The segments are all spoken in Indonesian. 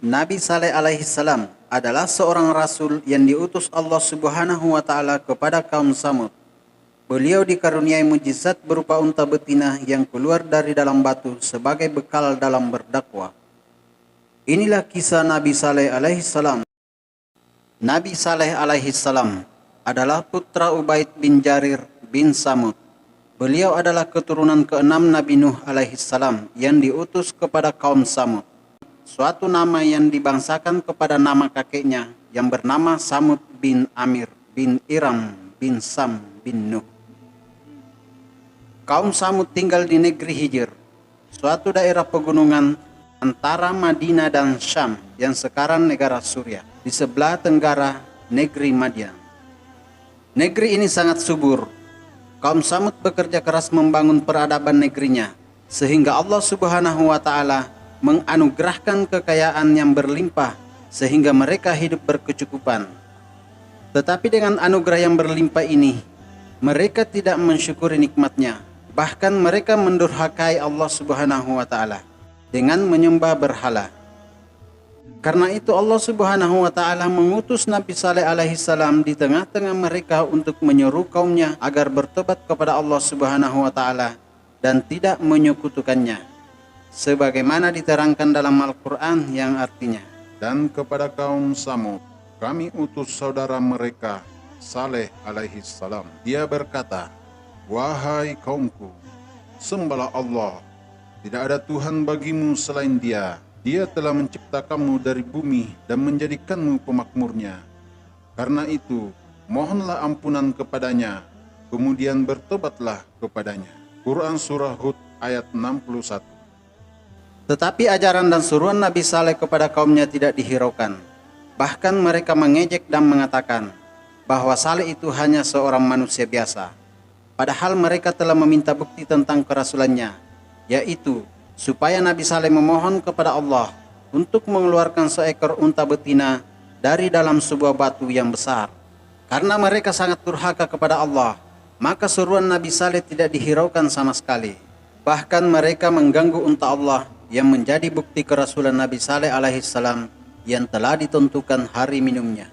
Nabi Saleh alaihissalam adalah seorang rasul yang diutus Allah Subhanahu wa taala kepada kaum Samud. Beliau dikaruniai mujizat berupa unta betina yang keluar dari dalam batu sebagai bekal dalam berdakwah. Inilah kisah Nabi Saleh alaihissalam. Nabi Saleh alaihissalam adalah putra Ubaid bin Jarir bin Samud. Beliau adalah keturunan keenam Nabi Nuh alaihissalam yang diutus kepada kaum Samud. Suatu nama yang dibangsakan kepada nama kakeknya yang bernama Samud bin Amir bin Iram bin Sam bin Nuh. Kaum Samud tinggal di negeri Hijr, suatu daerah pegunungan antara Madinah dan Syam yang sekarang negara Suriah, di sebelah tenggara negeri Madian. Negeri ini sangat subur. Kaum Samud bekerja keras membangun peradaban negerinya, sehingga Allah Subhanahu wa taala menganugerahkan kekayaan yang berlimpah sehingga mereka hidup berkecukupan. Tetapi dengan anugerah yang berlimpah ini, mereka tidak mensyukuri nikmatnya. Bahkan mereka mendurhakai Allah Subhanahu wa taala dengan menyembah berhala. Karena itu Allah Subhanahu wa taala mengutus Nabi Saleh alaihissalam di tengah-tengah mereka untuk menyeru kaumnya agar bertobat kepada Allah Subhanahu wa taala dan tidak menyekutukannya. Sebagaimana diterangkan dalam Al-Quran yang artinya, dan kepada kaum Samud kami utus saudara mereka Saleh alaihissalam. Dia berkata, wahai kaumku, sembahlah Allah, tidak ada Tuhan bagimu selain Dia. Dia telah menciptakanmu dari bumi dan menjadikanmu pemakmurnya. Karena itu mohonlah ampunan kepadanya, kemudian bertobatlah kepadanya. Quran Surah Hud ayat 61. tetapi ajaran dan suruhan Nabi Saleh kepada kaumnya tidak dihiraukan. Bahkan mereka mengejek dan mengatakan bahwa Saleh itu hanya seorang manusia biasa. Padahal mereka telah meminta bukti tentang kerasulannya, yaitu supaya Nabi Saleh memohon kepada Allah untuk mengeluarkan seekor unta betina dari dalam sebuah batu yang besar. Karena mereka sangat durhaka kepada Allah, maka seruan Nabi Saleh tidak dihiraukan sama sekali. Bahkan mereka mengganggu unta Allah yang menjadi bukti kerasulan Nabi Saleh alaihissalam yang telah ditentukan hari minumnya.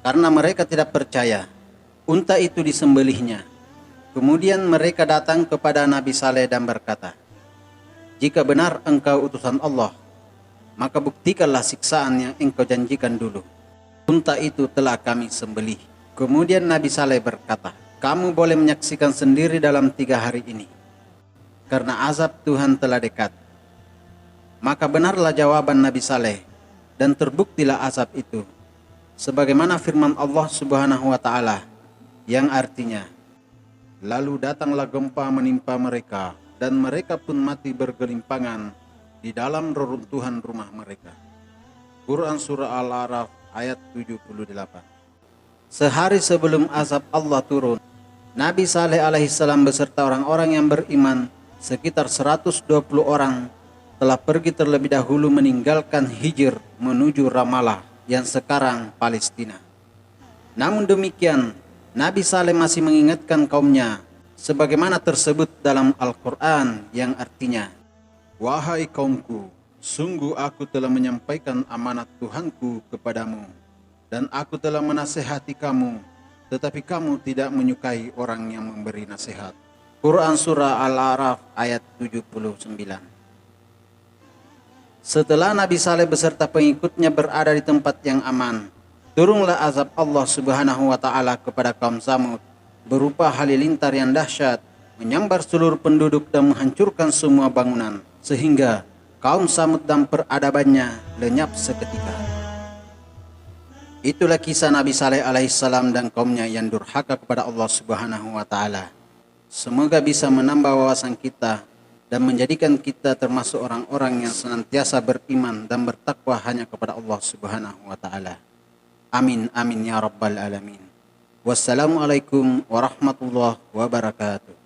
Karena mereka tidak percaya, unta itu disembelihnya. Kemudian mereka datang kepada Nabi Saleh dan berkata, jika benar engkau utusan Allah, maka buktikanlah siksaan yang engkau janjikan dulu. Unta itu telah kami sembelih. Kemudian Nabi Saleh berkata, kamu boleh menyaksikan sendiri dalam 3 hari ini, karena azab Tuhan telah dekat. Maka benarlah jawaban Nabi Saleh dan terbuktilah azab itu. Sebagaimana firman Allah Subhanahu wa taala yang artinya, lalu datanglah gempa menimpa mereka dan mereka pun mati bergelimpangan di dalam reruntuhan rumah mereka. Quran Surah Al-A'raf ayat 78. Sehari sebelum azab Allah turun, Nabi Saleh alaihissalam beserta orang-orang yang beriman sekitar 120 orang telah pergi terlebih dahulu meninggalkan Hijr menuju Ramallah yang sekarang Palestina. Namun demikian, Nabi Saleh masih mengingatkan kaumnya sebagaimana tersebut dalam Al-Quran yang artinya, wahai kaumku, sungguh aku telah menyampaikan amanat Tuhanku kepadamu dan aku telah menasihati kamu, tetapi kamu tidak menyukai orang yang memberi nasihat. Quran Surah Al-A'raf ayat 79. Setelah Nabi Saleh beserta pengikutnya berada di tempat yang aman, turunlah azab Allah Subhanahu wa taala kepada kaum Samud berupa halilintar yang dahsyat, menyambar seluruh penduduk dan menghancurkan semua bangunan, sehingga kaum Samud dan peradabannya lenyap seketika. Itulah kisah Nabi Saleh alaihissalam dan kaumnya yang durhaka kepada Allah Subhanahu wa taala. Semoga bisa menambah wawasan kita dan menjadikan kita termasuk orang-orang yang senantiasa beriman dan bertakwa hanya kepada Allah Subhanahu wa taala. Amin amin ya rabbal alamin. Wassalamualaikum warahmatullahi wabarakatuh.